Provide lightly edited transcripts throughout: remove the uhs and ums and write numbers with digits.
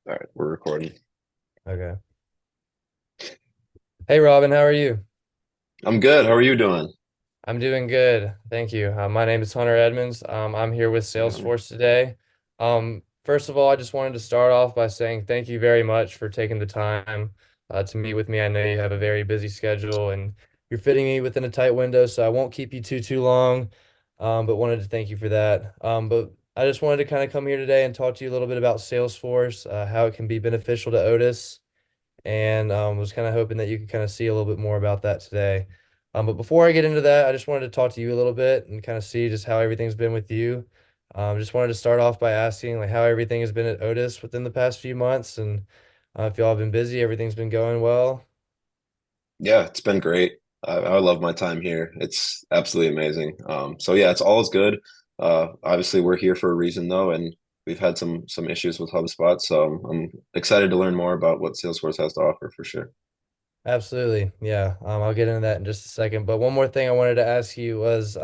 All right, we're recording. Okay. Hey Robin, how are you? I'm good. How are you doing? I'm doing good. Thank you. My name is Hunter Edmonds. I'm here with Hey, Hunter. Salesforce today. First of all, I just wanted to start off by saying thank you very much for taking the time to meet with me. I know you have a very busy schedule and you're fitting me within a tight window, so I won't keep you too long. But wanted to thank you for that. But I just wanted to kind of come here today and talk to you a little bit about Salesforce, how it can be beneficial to Otis, and was kind of hoping that you could kind of see a little bit more about that today. But before I get into that, I just wanted to talk to you a little bit and kind of see just how everything's been with you. Just wanted to start off by asking like how everything has been at Otis within the past few months, and if y'all have been busy, everything's been going well. Yeah, it's been great. I love my time here. It's absolutely amazing. So yeah, it's all is good. Obviously, we're here for a reason though, and we've had some issues with HubSpot. So I'm excited to learn more about what Salesforce has to offer for sure. Absolutely. Yeah. I'll get into that in just a second. But one more thing I wanted to ask you was,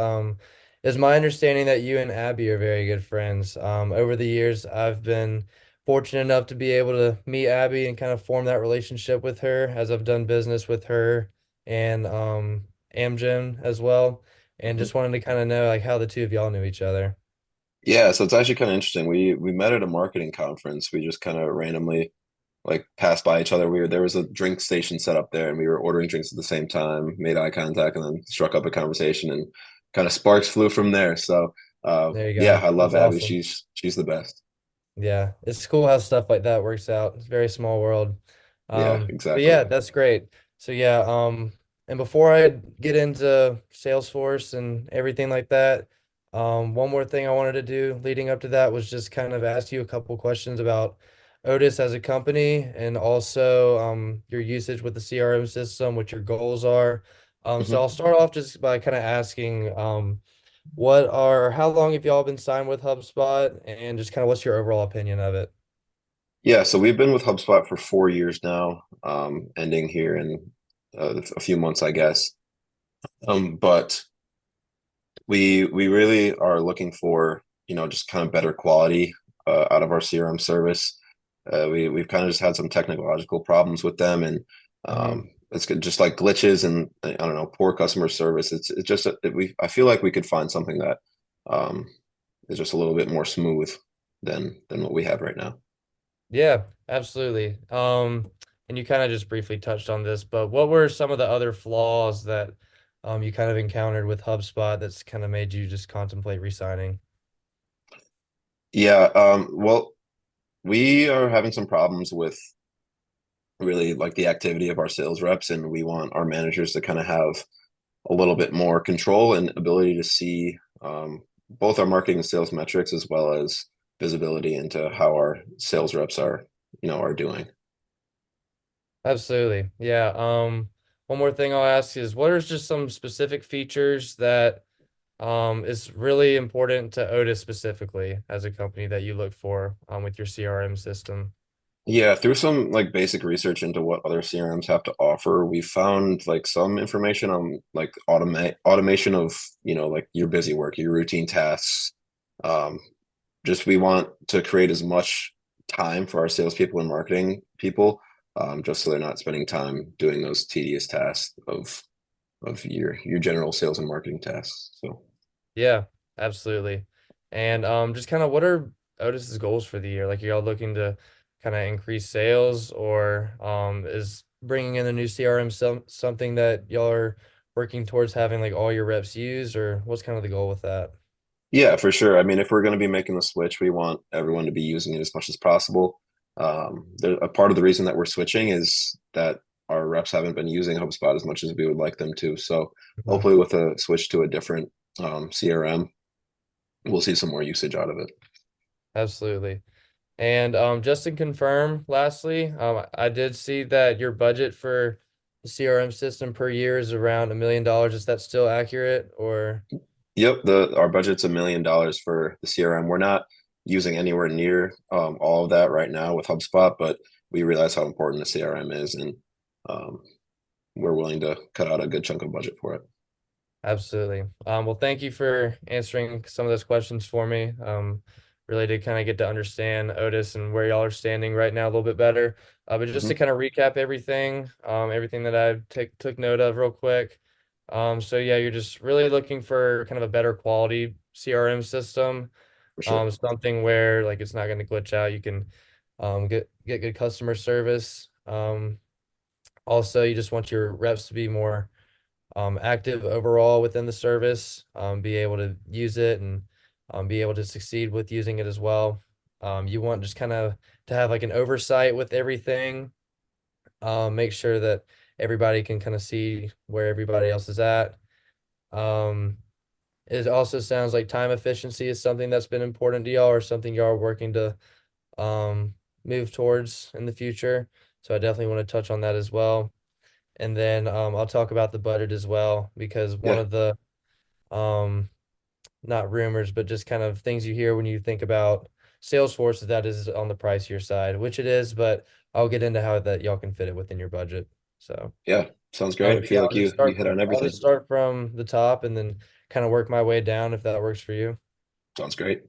is my understanding that you and Abby are very good friends. Over the years, I've been fortunate enough to be able to meet Abby and kind of form that relationship with her as I've done business with her and Amgen as well. And Mhm. just wanted to kind of know like how the two of y'all knew each other. Yeah, so it's actually kind of interesting. We met at a marketing conference. We just kind of randomly like passed by each other. There was a drink station set up there, and we were ordering drinks at the same time, made eye contact, and then struck up a conversation, and kind of sparks flew from there. So, There you yeah, go. I love That's Abby. awesome. She's the best. Yeah, it's cool how stuff like that works out. It's a very small world. Yeah, But exactly. yeah, that's great. So yeah, and before I get into Salesforce and everything like that, one more thing I wanted to do leading up to that was just kind of ask you a couple questions about Otis as a company and also your usage with the CRM system, what your goals are. So Mhm. I'll start off just by kind of asking, what are, how long have y'all been signed with HubSpot and just kind of what's your overall opinion of it? Yeah, so we've been with HubSpot for 4 years now, ending here in a few months, I guess. But we really are looking for, just kind of better quality out of our CRM service. We've kind of just had some technological problems with them, and Hmm. just like glitches and I don't know, poor customer service. It's just I feel like we could find something that um, is just a little bit more smooth than what we have right now. Yeah, absolutely. And you kind of just briefly touched on this, but what were some of the other flaws that you kind of encountered with HubSpot that's kind of made you just contemplate resigning? Yeah, well, we are having some problems with really like the activity of our sales reps, and we want our managers to kind of have a little bit more control and ability to see both our marketing and sales metrics as well as visibility into how our sales reps are doing. Absolutely. Yeah. One more thing I'll ask is what are just some specific features that is really important to Otis specifically as a company that you look for with your CRM system? Yeah, through some like basic research into what other CRMs have to offer, we found like some information on like automation of, like your busy work, your routine tasks. Um, just we want to create as much time for our salespeople and marketing people, just so they're not spending time doing those tedious tasks of your general sales and marketing tasks. So Yeah, absolutely. And just kind of what are Otis's goals for the year? Like, are y'all looking to kind of increase sales, or is bringing in a new CRM something that y'all are working towards having like all your reps use, or what's kind of the goal with that? yeah, for sure. I mean, if we're going to be making the switch, we want everyone to be using it as much as possible. A part of the reason that we're switching is that our reps haven't been using HubSpot as much as we would like them to. So Mhm. hopefully, with a switch to a different CRM, we'll see some more usage out of it. Absolutely. And just to confirm, lastly, I did see that your budget for the CRM system per year is around $1 million. Is that still accurate, or? Yep, the our budget's $1 million for the CRM. We're not using anywhere near all of that right now with HubSpot, but we realize how important the CRM is, and um, we're willing to cut out a good chunk of budget for it. Absolutely. Well, thank you for answering some of those questions for me. really to kind of get to understand Otis and where y'all are standing right now a little bit better. But just to Hmm. kind of recap everything, everything that I took note of real quick. So yeah, you're just really looking for kind of a better quality CRM system, For sure. something where like it's not going to glitch out. You can get good customer service. Also, you just want your reps to be more active overall within the service, be able to use it and be able to succeed with using it as well. You want just kind of to have like an oversight with everything, make sure that everybody can kind of see where everybody else is at. Um, it also sounds like time efficiency is something that's been important to y'all or something y'all are working to um, move towards in the future. So I definitely want to touch on that as well. And then I'll talk about the budget as well because one Yeah. of the um, not rumors, but just kind of things you hear when you think about Salesforce is that is on the pricier side, which it is, but I'll get into how that y'all can fit it within your budget. So, Yeah. Sounds great. I but yeah, feel like you hit on I'll just everything. start from the top and then kind of work my way down if that works for you. Sounds great.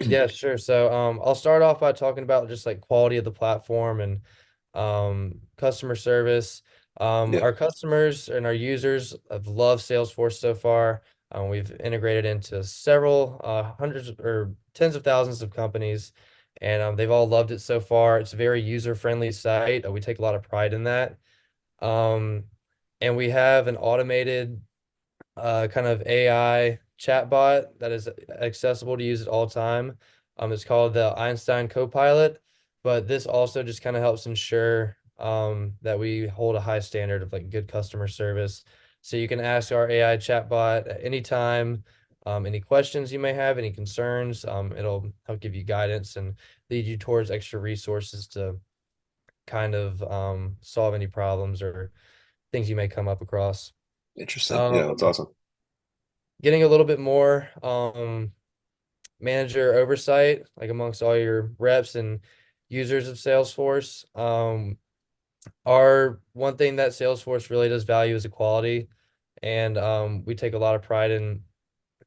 Yeah, sure. So, I'll start off by talking about just like quality of the platform and customer service. Yeah. Our customers and our users have loved Salesforce so far. We've integrated into several hundreds or tens of thousands of companies, and they've all loved it so far. It's a very user-friendly site. We take a lot of pride in that. Um, and we have an automated kind of AI chatbot that is accessible to use at all time. It's called the Einstein Copilot, but this also just kind of helps ensure that we hold a high standard of like good customer service. So you can ask our AI chatbot at any time, any questions you may have, any concerns. It'll help give you guidance and lead you towards extra resources to kind of solve any problems or things you may come up across. Interesting. Yeah, that's Um, awesome. Getting a little bit more manager oversight, like amongst all your reps and users of Salesforce. Our one thing that Salesforce really does value is equality, and we take a lot of pride in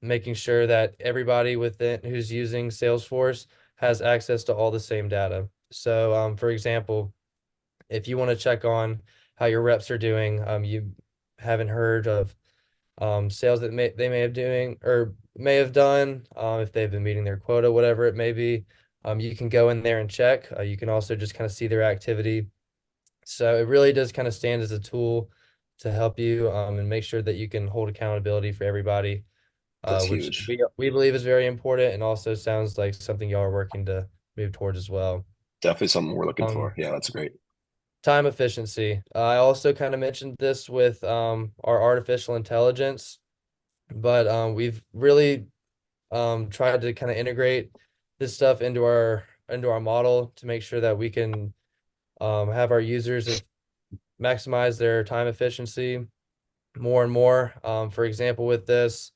making sure that everybody within who's using Salesforce has access to all the same data. So, for example, if you want to check on how your reps are doing, you haven't heard of sales that they may have doing or may have done if they've been meeting their quota, whatever it may be. You can go in there and check. You can also just kind of see their activity. So it really does kind of stand as a tool to help you and make sure that you can hold accountability for everybody, That's which huge. we believe is very important and also sounds like something y'all are working to move towards as well. Definitely something we're looking for. Um, Yeah, that's great. Time efficiency. I also kind of mentioned this with our artificial intelligence, but we've really tried to kind of integrate this stuff into our model to make sure that we can have our users maximize their time efficiency more and more. For example, with this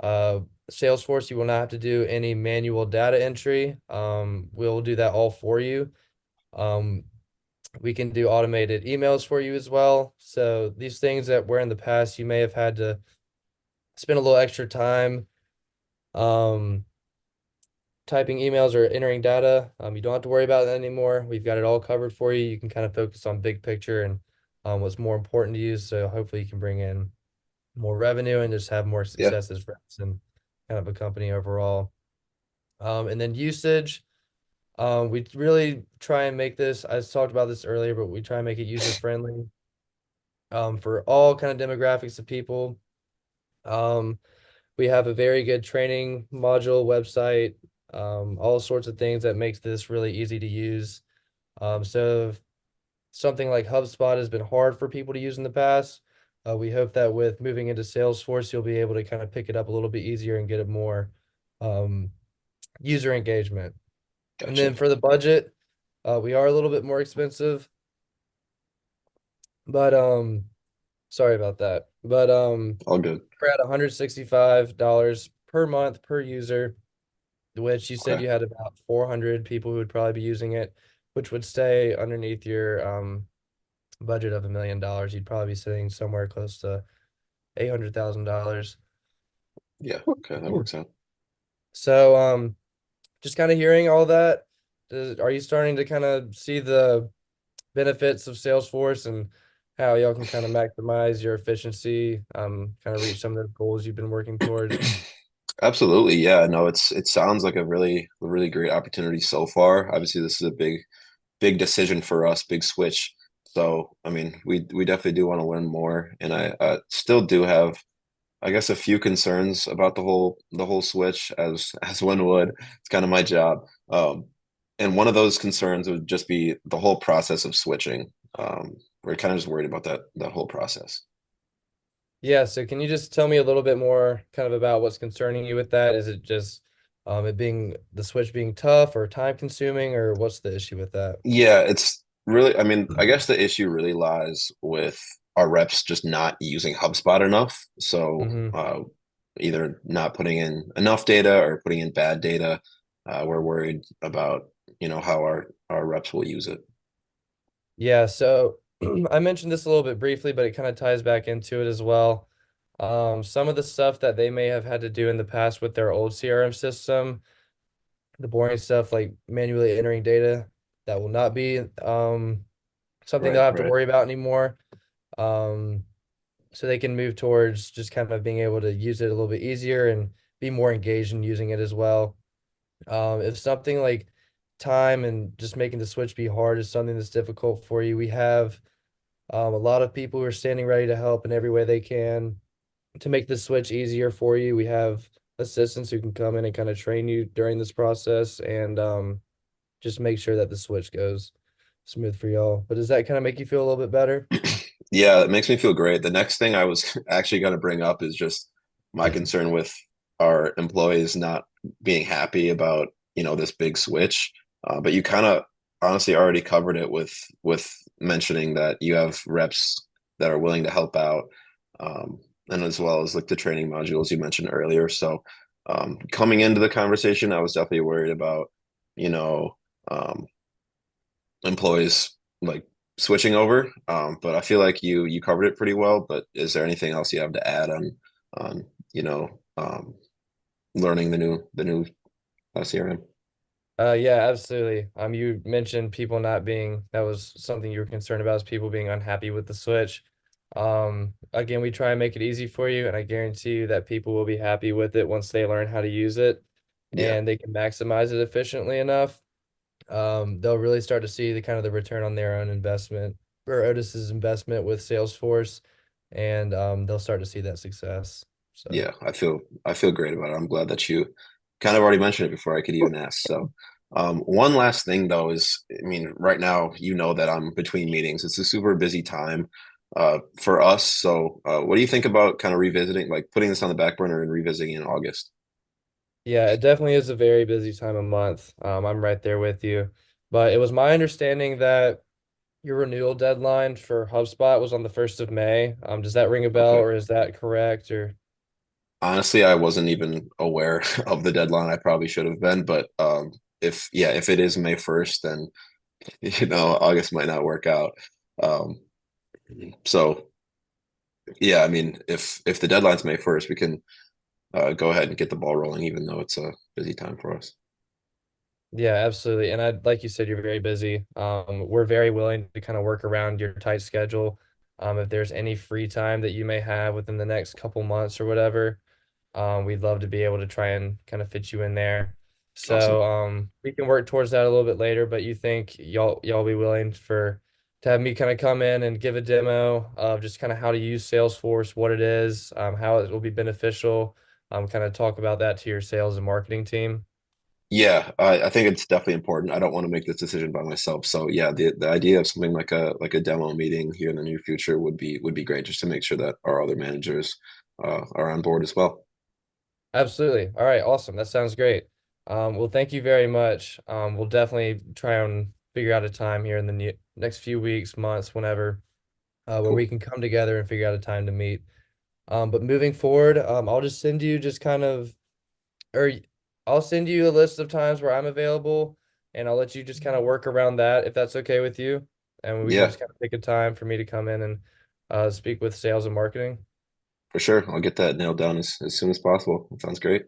uh, Salesforce, you will not have to do any manual data entry. We'll do that all for you. Um, we can do automated emails for you as well. So these things that where in the past you may have had to spend a little extra time um, typing emails or entering data. You don't have to worry about that anymore. We've got it all covered for you. You can kind of focus on big picture and what's more important to you. So hopefully you can bring in more revenue and just have more Yeah. success as reps and kind of a company overall. And then usage. We really try and make this, I talked about this earlier, but we try and make it user friendly for all kind of demographics of people. Um, we have a very good training module website, all sorts of things that makes this really easy to use. So if something like HubSpot has been hard for people to use in the past, we hope that with moving into Salesforce, you'll be able to kind of pick it up a little bit easier and get it more um, user engagement. And Gotcha. then for the budget, we are a little bit more expensive, but sorry about that. But All good. we're at $165 per month per user, which you said Okay. you had about 400 people who would probably be using it, which would stay underneath your budget of $1 million. You'd probably be sitting somewhere close to $800,000. Yeah. Okay. That works out. So just kind of hearing all that, are you starting to kind of see the benefits of Salesforce and how y'all can kind of maximize your efficiency, kind of reach some of the goals you've been working towards? Absolutely, yeah. No, it sounds like a really great opportunity so far. Obviously, this is a big decision for us, big switch. So, I mean, we definitely do want to learn more, and I still do have, I guess, a few concerns about the whole switch, as one would. It's kind of my job. And one of those concerns would just be the whole process of switching. We're kind of just worried about that whole process. Yeah, so can you just tell me a little bit more kind of about what's concerning you with that? Is it just it being the switch being tough or time consuming, or what's the issue with that? Yeah, it's really, I mean, I guess the issue really lies with our reps just not using HubSpot enough. So, Hmm. either not putting in enough data or putting in bad data. We're worried about, how our reps will use it. Yeah, so I mentioned this a little bit briefly, but it kind of ties back into it as well. Some of the stuff that they may have had to do in the past with their old CRM system, the boring stuff like manually entering data, that will not be something they'll Right, have to right. worry about anymore. Um, so they can move towards just kind of being able to use it a little bit easier and be more engaged in using it as well. If something like time and just making the switch be hard is something that's difficult for you, we have a lot of people who are standing ready to help in every way they can to make the switch easier for you. We have assistants who can come in and kind of train you during this process and just make sure that the switch goes smooth for y'all. But does that kind of make you feel a little bit better? Yeah, it makes me feel great. The next thing I was actually going to bring up is just my concern with our employees not being happy about, this big switch. But you kind of honestly already covered it with mentioning that you have reps that are willing to help out, and as well as like the training modules you mentioned earlier. So, coming into the conversation, I was definitely worried about, you know, um, employees like switching over. But I feel like you covered it pretty well. But is there anything else you have to add on learning the new CRM? Yeah, absolutely. You mentioned people not being, that was something you were concerned about, is people being unhappy with the Switch. Again, we try and make it easy for you, and I guarantee you that people will be happy with it once they learn how to use it Yeah, and they can maximize it efficiently enough. They'll really start to see the kind of the return on their own investment or Otis's investment with Salesforce, and they'll start to see that success. So. yeah. I feel great about it. I'm glad that you kind of already mentioned it before I could even ask. So, one last thing though is, I mean, right now that I'm between meetings. It's a super busy time for us. So, what do you think about kind of revisiting, like putting this on the back burner and revisiting in August? Yeah, it definitely is a very busy time of month. I'm right there with you. But it was my understanding that your renewal deadline for HubSpot was on the 1st of May. Does that ring a bell Okay. or is that correct? Or Honestly, I wasn't even aware of the deadline. I probably should have been, but if it is May 1st, then August might not work out. Um, so yeah, I mean, if the deadline's May 1st, we can go ahead and get the ball rolling, even though it's a busy time for us. yeah, absolutely. And like you said, you're very busy. We're very willing to kind of work around your tight schedule. If there's any free time that you may have within the next couple months or whatever, we'd love to be able to try and kind of fit you in there. Awesome. So we can work towards that a little bit later, but you think y'all be willing to have me kind of come in and give a demo of just kind of how to use Salesforce, what it is, how it will be beneficial, kind of talk about that to your sales and marketing team. Yeah, I think it's definitely important. I don't want to make this decision by myself. So yeah, the idea of something like a demo meeting here in the near future would be great, just to make sure that our other managers are on board as well. Absolutely. All right, awesome. That sounds great. Well, thank you very much. We'll definitely try and figure out a time here in the next few weeks, months, whenever, where we Cool. can come together and figure out a time to meet. But moving forward, I'll just send you just kind of, or I'll send you a list of times where I'm available, and I'll let you just kind of work around that if that's okay with you. And we can Yeah, just kind of pick a time for me to come in and speak with sales and marketing. for sure. I'll get that nailed down as soon as possible. That sounds great.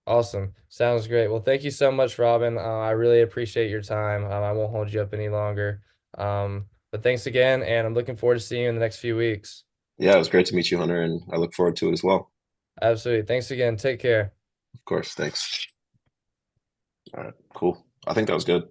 Awesome. Sounds great. Well, thank you so much, Robin. I really appreciate your time. I won't hold you up any longer. But thanks again, and I'm looking forward to seeing you in the next few weeks. Yeah, it was great to meet you, Hunter, and I look forward to it as well. Absolutely. Thanks again. Take care. Of course, thanks. All right, cool. I think that was good.